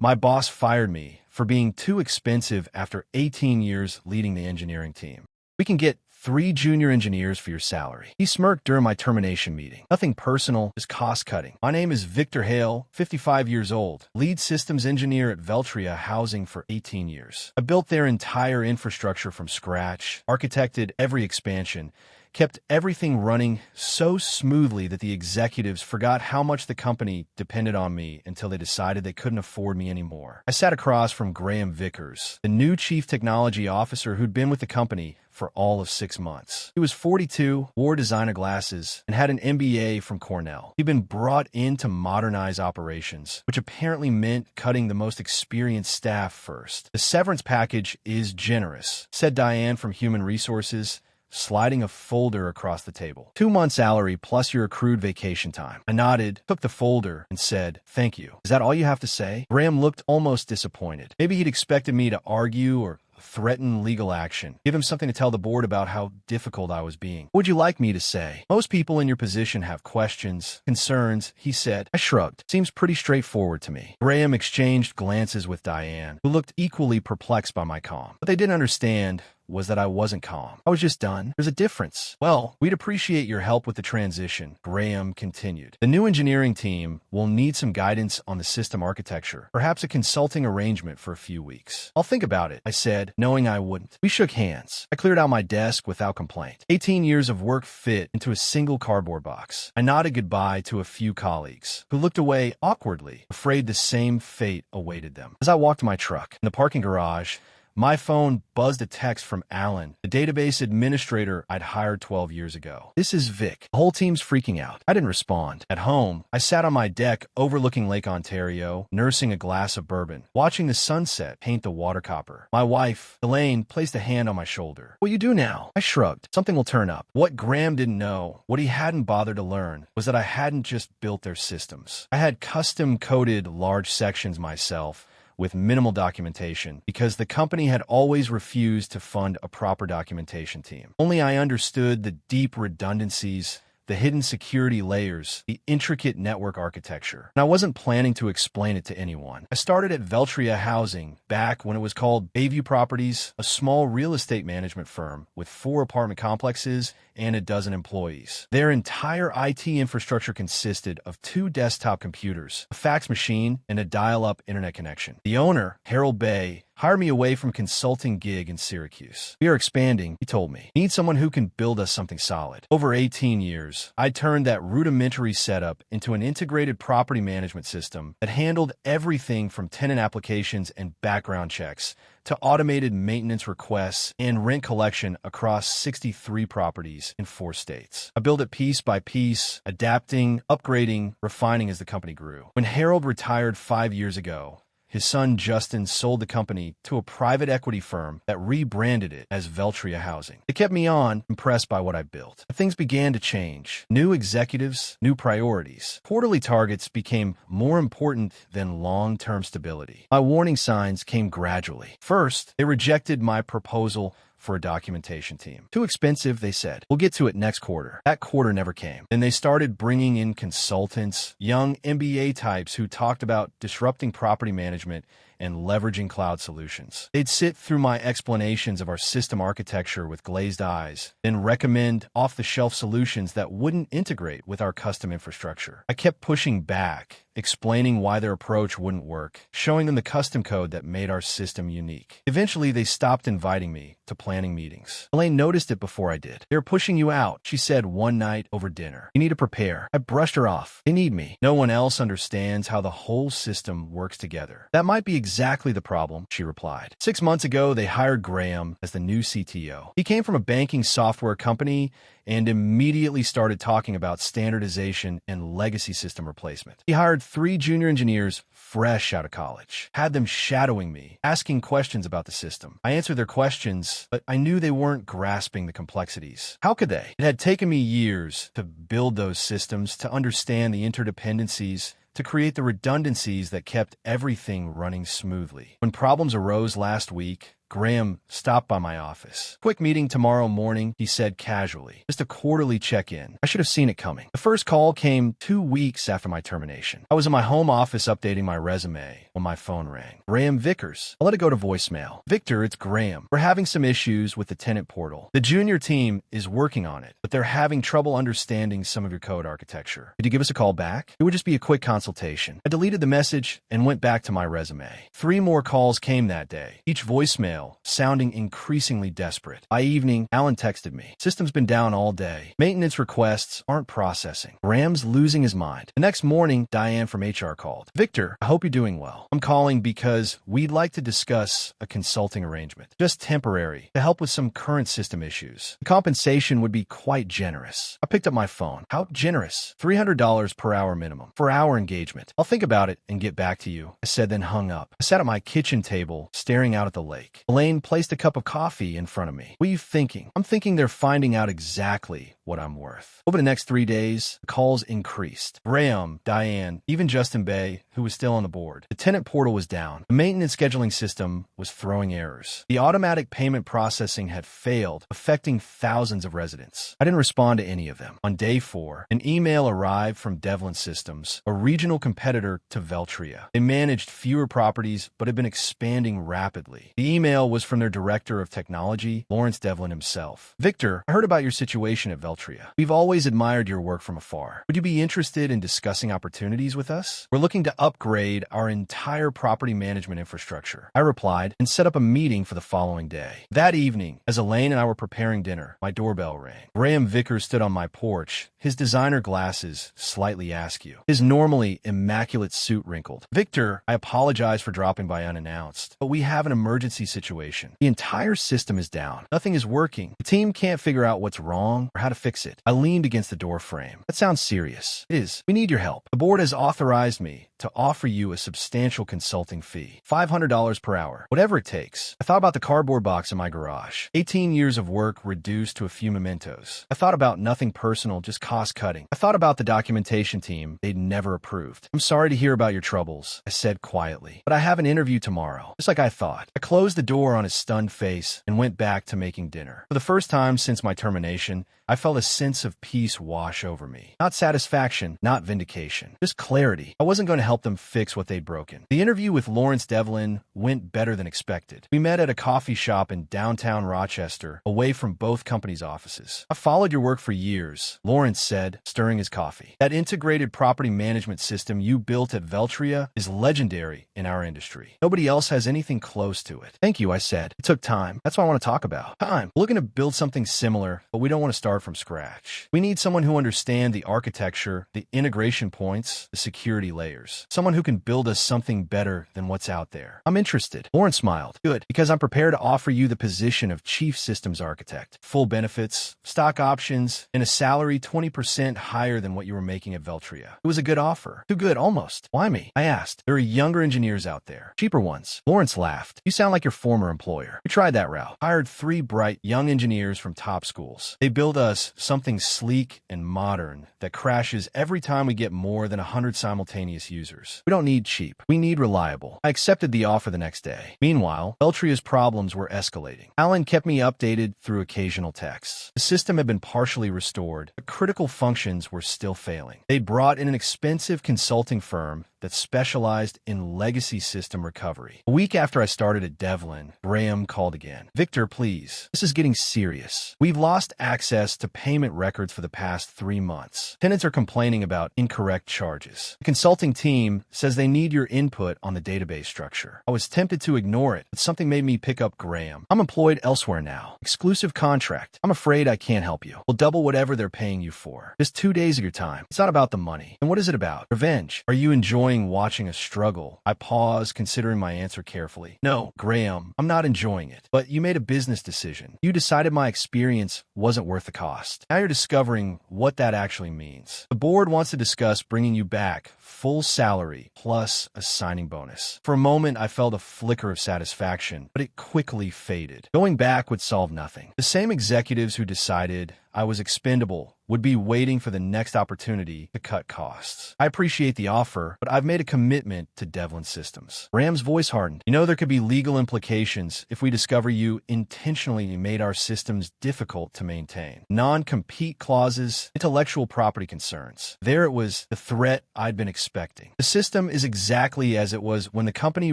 My boss fired me for being too expensive after 18 years leading the engineering team. We can get 3 junior engineers for your salary. He smirked during my termination meeting. Nothing personal, just cost-cutting. My name is Victor Hale, 55 years old, lead systems engineer at Veltria Housing for 18 years. I built their entire infrastructure from scratch, architected every expansion, kept everything running so smoothly that the executives forgot how much the company depended on me until they decided they couldn't afford me anymore. I sat across from Graham Vickers, the new chief technology officer who'd been with the company for all of 6 months. He was 42, wore designer glasses, and had an MBA from Cornell. He'd been brought in to modernize operations, which apparently meant cutting the most experienced staff first. The severance package is generous, said Diane from Human Resources, sliding a folder across the table. 2 months salary plus your accrued vacation time. I nodded, took the folder, and said, "Thank you. Is that all you have to say?" Graham looked almost disappointed. Maybe he'd expected me to argue or threaten legal action, give him something to tell the board about how difficult I was being. What would you like me to say? Most people in your position have questions, concerns, he said. I shrugged. Seems pretty straightforward to me. Graham exchanged glances with Diane, who looked equally perplexed by my calm. What they didn't understand was that I wasn't calm. I was just done. There's a difference. Well, we'd appreciate your help with the transition, Graham continued. The new engineering team will need some guidance on the system architecture, perhaps a consulting arrangement for a few weeks. I'll think about it, I said, knowing I wouldn't. We shook hands. I cleared out my desk without complaint. 18 years of work fit into a single cardboard box. I nodded goodbye to a few colleagues, who looked away awkwardly, afraid the same fate awaited them. As I walked to my truck in the parking garage, my phone buzzed a text from Alan, the database administrator I'd hired 12 years ago. "This is Vic. The whole team's freaking out." I didn't respond. At home, I sat on my deck overlooking Lake Ontario, nursing a glass of bourbon, watching the sunset paint the water copper. My wife, Elaine, placed a hand on my shoulder. "What you do now?" I shrugged. "Something will turn up." What Graham didn't know, what he hadn't bothered to learn, was that I hadn't just built their systems. I had custom-coded large sections myself, with minimal documentation, because the company had always refused to fund a proper documentation team. Only I understood the deep redundancies, the hidden security layers, the intricate network architecture. And I wasn't planning to explain it to anyone. I started at Veltria Housing back when it was called Bayview Properties, a small real estate management firm with 4 apartment complexes and a dozen employees. Their entire IT infrastructure consisted of 2 desktop computers, a fax machine, and a dial-up internet connection. The owner, Harold Bay, hired me away from consulting gig in Syracuse. "We are expanding," he told me. "Need someone who can build us something solid." Over 18 years, I turned that rudimentary setup into an integrated property management system that handled everything from tenant applications and background checks to automated maintenance requests and rent collection across 63 properties in 4 states. I built it piece by piece, adapting, upgrading, refining as the company grew. When Harold retired 5 years ago, his son Justin sold the company to a private equity firm that rebranded it as Veltria Housing. It kept me on, impressed by what I built. But things began to change. New executives, new priorities. Quarterly targets became more important than long-term stability. My warning signs came gradually. First, they rejected my proposal for a documentation team. "Too expensive," they said. "We'll get to it next quarter." That quarter never came. Then they started bringing in consultants, young MBA types who talked about disrupting property management and leveraging cloud solutions. They'd sit through my explanations of our system architecture with glazed eyes, then recommend off-the-shelf solutions that wouldn't integrate with our custom infrastructure. I kept pushing back, explaining why their approach wouldn't work, showing them the custom code that made our system unique. Eventually, they stopped inviting me to planning meetings. Elaine noticed it before I did. "They're pushing you out," she said one night over dinner. "You need to prepare." I brushed her off. "They need me. No one else understands how the whole system works together." "That might be exactly the problem," she replied. 6 months ago, they hired Graham as the new CTO. He came from a banking software company and immediately started talking about standardization and legacy system replacement. He hired 3 junior engineers fresh out of college, had them shadowing me, asking questions about the system. I answered their questions, but I knew they weren't grasping the complexities. How could they? It had taken me years to build those systems, to understand the interdependencies, to create the redundancies that kept everything running smoothly. When problems arose last week, Graham stopped by my office. Quick meeting tomorrow morning, he said casually. Just a quarterly check-in. I should have seen it coming. The first call came 2 weeks after my termination. I was in my home office updating my resume when my phone rang. Graham Vickers. I let it go to voicemail. Victor, it's Graham. We're having some issues with the tenant portal. The junior team is working on it, but they're having trouble understanding some of your code architecture. Could you give us a call back? It would just be a quick consultation. I deleted the message and went back to my resume. 3 more calls came that day, each voicemail sounding increasingly desperate. By evening, Alan texted me. System's been down all day. Maintenance requests aren't processing. Graham's losing his mind. The next morning, Diane from HR called. Victor, I hope you're doing well. I'm calling because we'd like to discuss a consulting arrangement. Just temporary, to help with some current system issues. The compensation would be quite generous. I picked up my phone. How generous? $300 per hour minimum for our engagement. I'll think about it and get back to you, I said, then hung up. I sat at my kitchen table, staring out at the lake. Elaine placed a cup of coffee in front of me. What are you thinking? I'm thinking they're finding out exactly what I'm worth. Over the next 3 days, the calls increased. Graham, Diane, even Justin Bay, who was still on the board. The tenant portal was down. The maintenance scheduling system was throwing errors. The automatic payment processing had failed, affecting thousands of residents. I didn't respond to any of them. On day 4, an email arrived from Devlin Systems, a regional competitor to Veltria. They managed fewer properties, but had been expanding rapidly. The email was from their director of technology, Lawrence Devlin himself. Victor, I heard about your situation at Veltria. We've always admired your work from afar. Would you be interested in discussing opportunities with us? We're looking to upgrade our entire property management infrastructure. I replied and set up a meeting for the following day. That evening, as Elaine and I were preparing dinner, my doorbell rang. Graham Vickers stood on my porch, his designer glasses slightly askew, his normally immaculate suit wrinkled. Victor, I apologize for dropping by unannounced, but we have an emergency situation. The entire system is down. Nothing is working. The team can't figure out what's wrong or how to fix it. I leaned against the door frame. That sounds serious. It is. We need your help. The board has authorized me to offer you a substantial consulting fee, $500 per hour, whatever it takes. I thought about the cardboard box in my garage. 18 years of work reduced to a few mementos. I thought about nothing personal, just cost cutting. I thought about the documentation team they'd never approved. I'm sorry to hear about your troubles, I said quietly, but I have an interview tomorrow, just like I thought. I closed the door on his stunned face and went back to making dinner. For the first time since my termination, I felt a sense of peace wash over me. Not satisfaction, not vindication, just clarity. I wasn't going to help them fix what they'd broken. The interview with Lawrence Devlin went better than expected. We met at a coffee shop in downtown Rochester, away from both companies' offices. I followed your work for years, Lawrence said, stirring his coffee. That integrated property management system you built at Veltria is legendary in our industry. Nobody else has anything close to it. Thank you, I said. It took time. That's what I want to talk about. Time. We're looking to build something similar, but we don't want to start from scratch. We need someone who understands the architecture, the integration points, the security layers. Someone who can build us something better than what's out there. I'm interested. Lawrence smiled. Good, because I'm prepared to offer you the position of Chief Systems Architect. Full benefits, stock options, and a salary 20% higher than what you were making at Veltria. It was a good offer. Too good, almost. Why me? I asked. There are younger engineers out there. Cheaper ones. Lawrence laughed. You sound like your former employer. We tried that route. Hired 3 bright young engineers from top schools. They build us something sleek and modern that crashes every time we get more than 100 simultaneous users. We don't need cheap. We need reliable. I accepted the offer the next day. Meanwhile, Veltria's problems were escalating. Alan kept me updated through occasional texts. The system had been partially restored, but critical functions were still failing. They brought in an expensive consulting firm that specialized in legacy system recovery. A week after I started at Devlin, Graham called again. Victor, please. This is getting serious. We've lost access to payment records for the past 3 months. Tenants are complaining about incorrect charges. The consulting team says they need your input on the database structure. I was tempted to ignore it, but something made me pick up Graham. I'm employed elsewhere now. Exclusive contract. I'm afraid I can't help you. We'll double whatever they're paying you for. Just 2 days of your time. It's not about the money. And what is it about? Revenge. Are you enjoying watching a struggle? I paused, considering my answer carefully. No, Graham, I'm not enjoying it. But you made a business decision. You decided my experience wasn't worth the cost. Now you're discovering what that actually means. The board wants to discuss bringing you back full salary plus a signing bonus. For a moment, I felt a flicker of satisfaction, but it quickly faded. Going back would solve nothing. The same executives who decided I was expendable would be waiting for the next opportunity to cut costs. I appreciate the offer, but I've made a commitment to Devlin Systems. Graham's voice hardened. You know there could be legal implications if we discover you intentionally made our systems difficult to maintain. Non-compete clauses, intellectual property concerns. There it was, the threat I'd been expecting. The system is exactly as it was when the company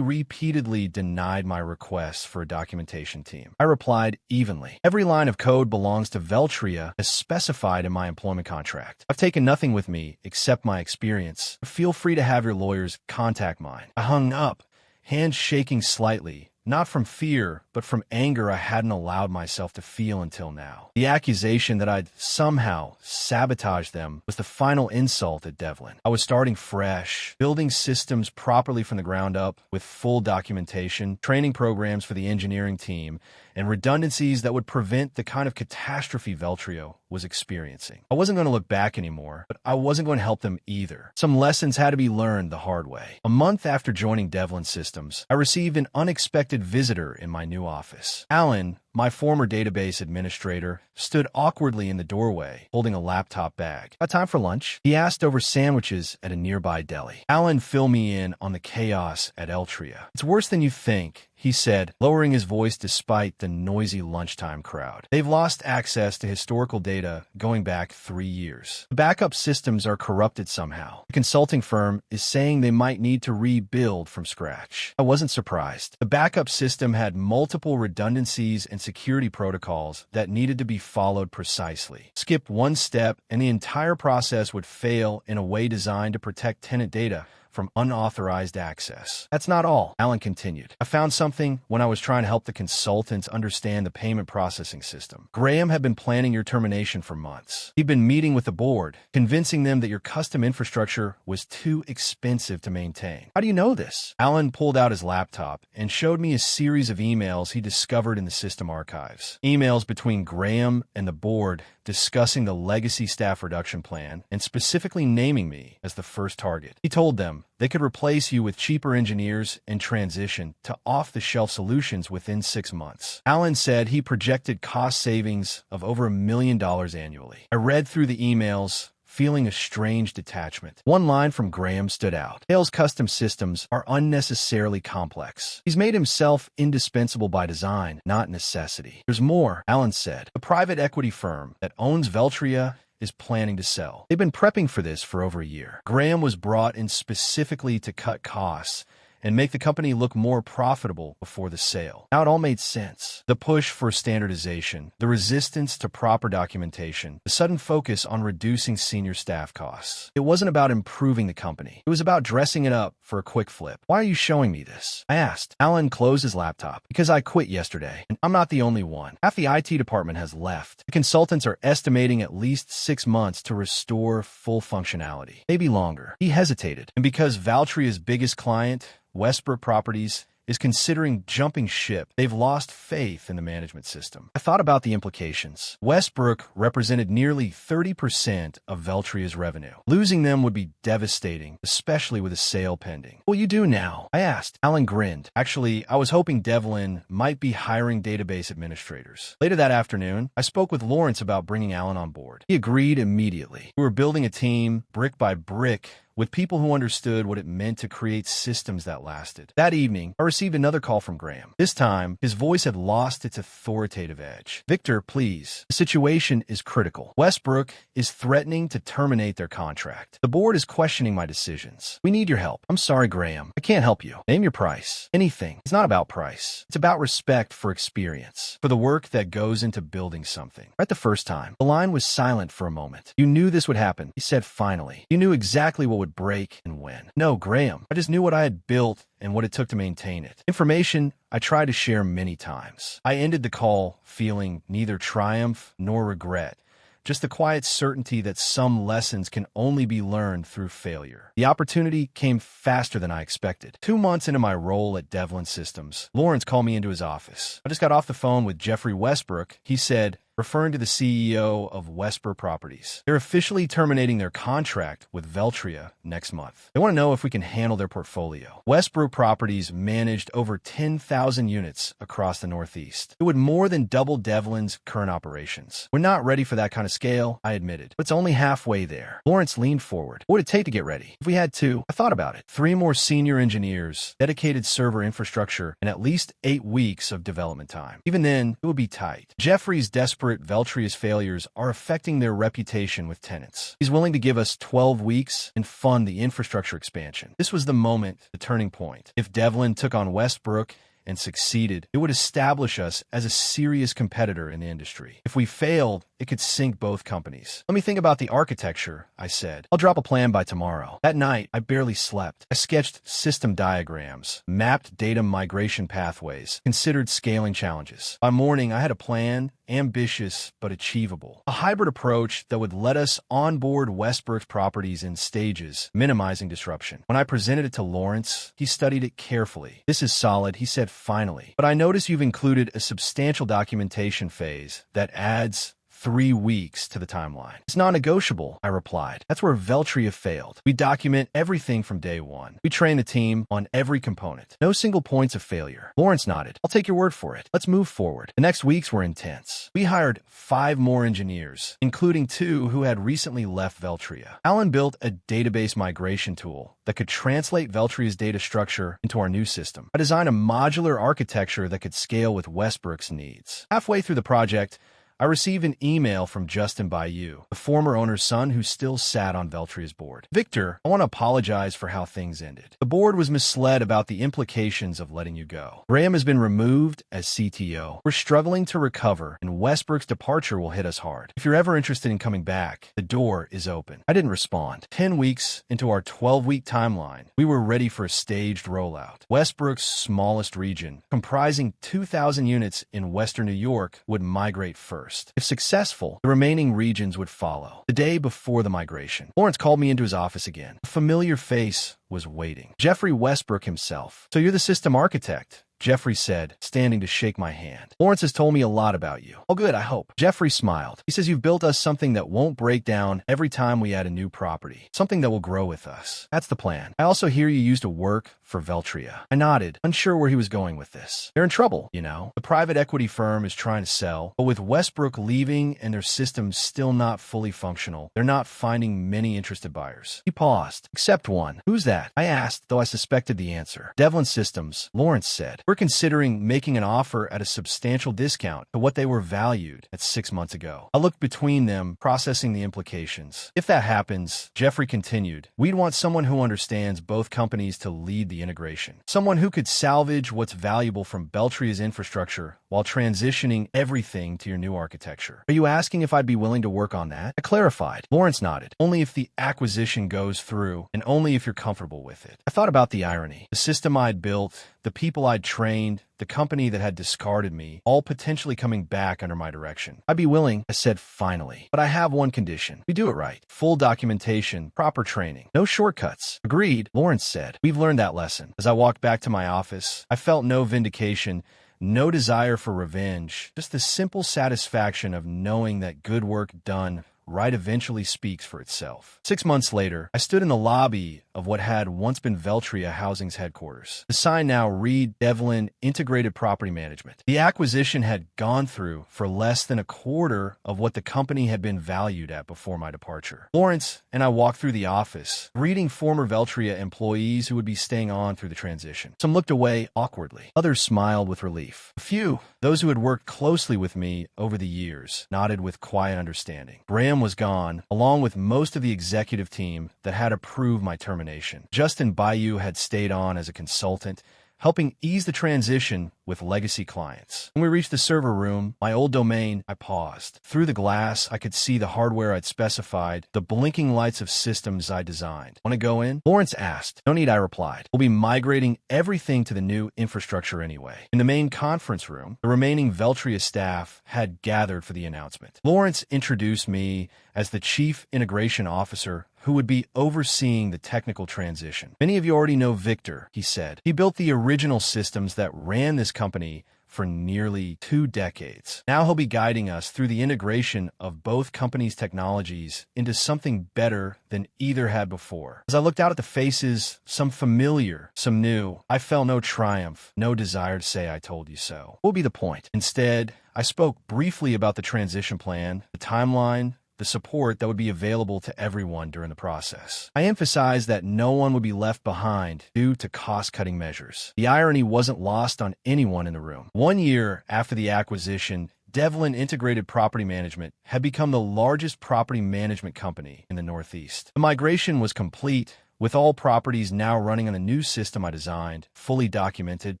repeatedly denied my request for a documentation team. I replied evenly. Every line of code belongs to Veltria as specified in my employment contract. I've taken nothing with me except my experience. Feel free to have your lawyers contact mine. I hung up, hands shaking slightly, not from fear, but from anger I hadn't allowed myself to feel until now. The accusation that I'd somehow sabotaged them was the final insult at Devlin. I was starting fresh, building systems properly from the ground up with full documentation, training programs for the engineering team, and redundancies that would prevent the kind of catastrophe Veltria was experiencing. I wasn't going to look back anymore, but I wasn't going to help them either. Some lessons had to be learned the hard way. A month after joining Devlin Systems, I received an unexpected visitor in my new office. Alan, my former database administrator, stood awkwardly in the doorway, holding a laptop bag. "Got time for lunch?" He asked over sandwiches at a nearby deli. Alan filled me in on the chaos at Veltria. "It's worse than you think," he said, lowering his voice despite the noisy lunchtime crowd. "They've lost access to historical data going back 3 years. The backup systems are corrupted somehow. The consulting firm is saying they might need to rebuild from scratch." I wasn't surprised. The backup system had multiple redundancies and security protocols that needed to be followed precisely. Skip one step and the entire process would fail in a way designed to protect tenant data from unauthorized access. "That's not all," Alan continued. "I found something when I was trying to help the consultants understand the payment processing system. Graham had been planning your termination for months. He'd been meeting with the board, convincing them that your custom infrastructure was too expensive to maintain." "How do you know this?" Alan pulled out his laptop and showed me a series of emails he discovered in the system archives. Emails between Graham and the board discussing the legacy staff reduction plan and specifically naming me as the first target. He told them they could replace you with cheaper engineers and transition to off-the-shelf solutions within 6 months. Alan said he projected cost savings of over $1 million annually. I read through the emails, feeling a strange detachment. One line from Graham stood out. "Hale's custom systems are unnecessarily complex. He's made himself indispensable by design, not necessity." "There's more," Alan said. "The private equity firm that owns Veltria is planning to sell. They've been prepping for this for over a year. Graham was brought in specifically to cut costs and make the company look more profitable before the sale." Now it all made sense. The push for standardization, the resistance to proper documentation, the sudden focus on reducing senior staff costs. It wasn't about improving the company. It was about dressing it up for a quick flip. "Why are you showing me this?" I asked. Alan closed his laptop. "Because I quit yesterday, and I'm not the only one. Half the IT department has left. The consultants are estimating at least 6 months to restore full functionality. Maybe longer." He hesitated. "And because Veltria's biggest client, Westbrook Properties, is considering jumping ship, they've lost faith in the management system." I thought about the implications. Westbrook represented nearly 30% of Veltria's revenue. Losing them would be devastating, especially with a sale pending. "What will you do now?" I asked. Alan grinned. "Actually, I was hoping Devlin might be hiring database administrators." Later that afternoon, I spoke with Lawrence about bringing Alan on board. He agreed immediately. We were building a team, brick by brick, with people who understood what it meant to create systems that lasted. That evening, I received another call from Graham. This time, his voice had lost its authoritative edge. "Victor, please. The situation is critical. Westbrook is threatening to terminate their contract. The board is questioning my decisions. We need your help." "I'm sorry, Graham. I can't help you." "Name your price." "Anything. It's not about price. It's about respect for experience, for the work that goes into building something." Right the first time, the line was silent for a moment. "You knew this would happen," he said finally. "You knew exactly what would break and when." "No, Graham. I just knew what I had built and what it took to maintain it. Information I tried to share many times." I ended the call feeling neither triumph nor regret, just the quiet certainty that some lessons can only be learned through failure. The opportunity came faster than I expected. 2 months into my role at Devlin Systems, Lawrence called me into his office. "I just got off the phone with Jeffrey Westbrook." He said, referring to the CEO of Westbrook Properties. They're officially terminating their contract with Veltria next month. They want to know if we can handle their portfolio. Westbrook Properties managed over 10,000 units across the Northeast. It would more than double Devlin's current operations. We're not ready for that kind of scale, I admitted, but it's only halfway there. Lawrence leaned forward. What would it take to get ready? If we had to, I thought about it. 3 more senior engineers, dedicated server infrastructure, and at least 8 weeks of development time. Even then, it would be tight. Jeffrey's desperate Veltria's failures are affecting their reputation with tenants. He's willing to give us 12 weeks and fund the infrastructure expansion. This was the moment, the turning point. If Devlin took on Westbrook and succeeded, it would establish us as a serious competitor in the industry. If we failed, it could sink both companies. Let me think about the architecture, I said. I'll drop a plan by tomorrow. That night, I barely slept. I sketched system diagrams, mapped data migration pathways, considered scaling challenges. By morning, I had a plan, ambitious but achievable. A hybrid approach that would let us onboard Westbrook's properties in stages, minimizing disruption. When I presented it to Lawrence, he studied it carefully. This is solid, he said finally. But I notice you've included a substantial documentation phase that adds 3 weeks to the timeline. It's non-negotiable, I replied. That's where Veltria failed. We document everything from day one. We train the team on every component. No single points of failure. Lawrence nodded. I'll take your word for it. Let's move forward. The next weeks were intense. We hired 5 more engineers, including 2 who had recently left Veltria. Alan built a database migration tool that could translate Veltria's data structure into our new system. I designed a modular architecture that could scale with Westbrook's needs. Halfway through the project, I received an email from Justin Bayou, the former owner's son who still sat on Veltria's board. Victor, I want to apologize for how things ended. The board was misled about the implications of letting you go. Graham has been removed as CTO. We're struggling to recover, and Westbrook's departure will hit us hard. If you're ever interested in coming back, the door is open. I didn't respond. 10 weeks into our 12-week timeline, we were ready for a staged rollout. Westbrook's smallest region, comprising 2,000 units in western New York, would migrate first. If successful, the remaining regions would follow. The day before the migration, Lawrence called me into his office again. A familiar face was waiting. Jeffrey Westbrook himself. So you're the system architect? Jeffrey said, standing to shake my hand. Lawrence has told me a lot about you. Oh good, I hope. Jeffrey smiled. He says you've built us something that won't break down every time we add a new property. Something that will grow with us. That's the plan. I also hear you used to work for Veltria. I nodded, unsure where he was going with this. They're in trouble, you know. The private equity firm is trying to sell, but with Westbrook leaving and their systems still not fully functional, they're not finding many interested buyers. He paused. Except one. Who's that? I asked, though I suspected the answer. Devlin Systems, Lawrence said. We're considering making an offer at a substantial discount to what they were valued at 6 months ago. I looked between them, processing the implications. If that happens, Jeffrey continued, we'd want someone who understands both companies to lead the integration. Someone who could salvage what's valuable from Veltria's infrastructure while transitioning everything to your new architecture. Are you asking if I'd be willing to work on that? I clarified. Lawrence nodded. Only if the acquisition goes through, and only if you're comfortable with it. I thought about the irony. The system I'd built, the people I'd trained, the company that had discarded me, all potentially coming back under my direction. I'd be willing, I said finally. But I have one condition. We do it right. Full documentation, proper training. No shortcuts. Agreed, Lawrence said. We've learned that lesson. As I walked back to my office, I felt no vindication, no desire for revenge, just the simple satisfaction of knowing that good work done right eventually speaks for itself. 6 months later, I stood in the lobby of what had once been Veltria Housing's headquarters. The sign now read Devlin Integrated Property Management. The acquisition had gone through for less than a quarter of what the company had been valued at before my departure. Lawrence and I walked through the office, greeting former Veltria employees who would be staying on through the transition. Some looked away awkwardly. Others smiled with relief. A few, those who had worked closely with me over the years, nodded with quiet understanding. Graham was gone, along with most of the executive team that had approved my termination. Justin Bayou had stayed on as a consultant, helping ease the transition with legacy clients. When we reached the server room, my old domain, I paused. Through the glass, I could see the hardware I'd specified, the blinking lights of systems I designed. Want to go in? Lawrence asked. No need, I replied. We'll be migrating everything to the new infrastructure anyway. In the main conference room, the remaining Veltria staff had gathered for the announcement. Lawrence introduced me as the Chief Integration Officer who would be overseeing the technical transition. Many of you already know Victor, he said. He built the original systems that ran this company for nearly 2 decades. Now he'll be guiding us through the integration of both companies' technologies into something better than either had before. As I looked out at the faces, some familiar, some new, I felt no triumph, no desire to say I told you so. What would be the point? Instead, I spoke briefly about the transition plan, the timeline, the support that would be available to everyone during the process. I emphasized that no one would be left behind due to cost-cutting measures. The irony wasn't lost on anyone in the room. 1 year after the acquisition, Devlin Integrated Property Management had become the largest property management company in the Northeast. The migration was complete, with all properties now running on the new system I designed, fully documented,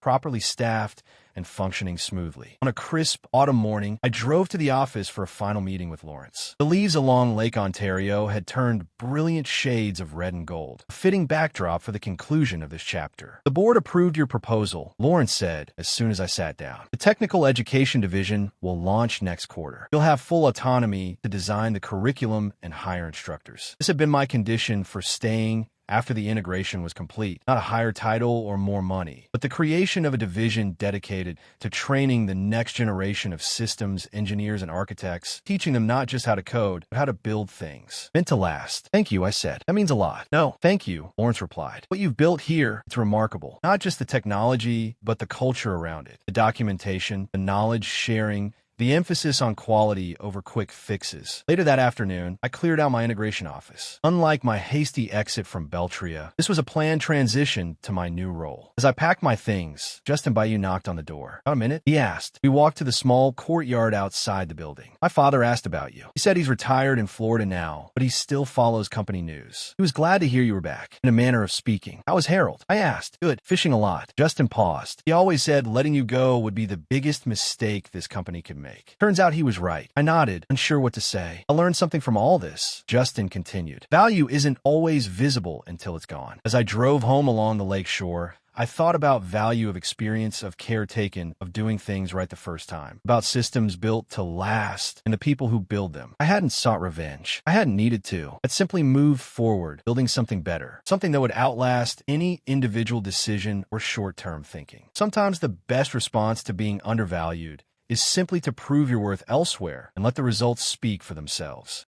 properly staffed, and functioning smoothly. On a crisp autumn morning, I drove to the office for a final meeting with Lawrence. The leaves along Lake Ontario had turned brilliant shades of red and gold, a fitting backdrop for the conclusion of this chapter. The board approved your proposal, Lawrence said as soon as I sat down. The Technical Education Division will launch next quarter. You'll have full autonomy to design the curriculum and hire instructors. This had been my condition for staying after the integration was complete. Not a higher title or more money, but the creation of a division dedicated to training the next generation of systems engineers and architects, teaching them not just how to code, but how to build things. Meant to last. Thank you, I said. That means a lot. No, thank you, Lawrence replied. What you've built here, it's remarkable. Not just the technology, but the culture around it. The documentation, the knowledge sharing, the emphasis on quality over quick fixes. Later that afternoon, I cleared out my integration office. Unlike my hasty exit from Beltria, this was a planned transition to my new role. As I packed my things, Justin Bayou knocked on the door. "Got a minute?" he asked. We walked to the small courtyard outside the building. "My father asked about you. He said he's retired in Florida now, but he still follows company news. He was glad to hear you were back." In a manner of speaking. "How is Harold?" I asked. "Good. Fishing a lot." Justin paused. He always said letting you go would be the biggest mistake this company could make. Turns out he was right. I nodded, unsure what to say. I learned something from all this. Justin continued. Value isn't always visible until it's gone. As I drove home along the lake shore, I thought about value of experience, of care taken, of doing things right the first time, about systems built to last and the people who build them. I hadn't sought revenge. I hadn't needed to. I'd simply moved forward, building something better, something that would outlast any individual decision or short-term thinking. Sometimes the best response to being undervalued is simply to prove your worth elsewhere and let the results speak for themselves.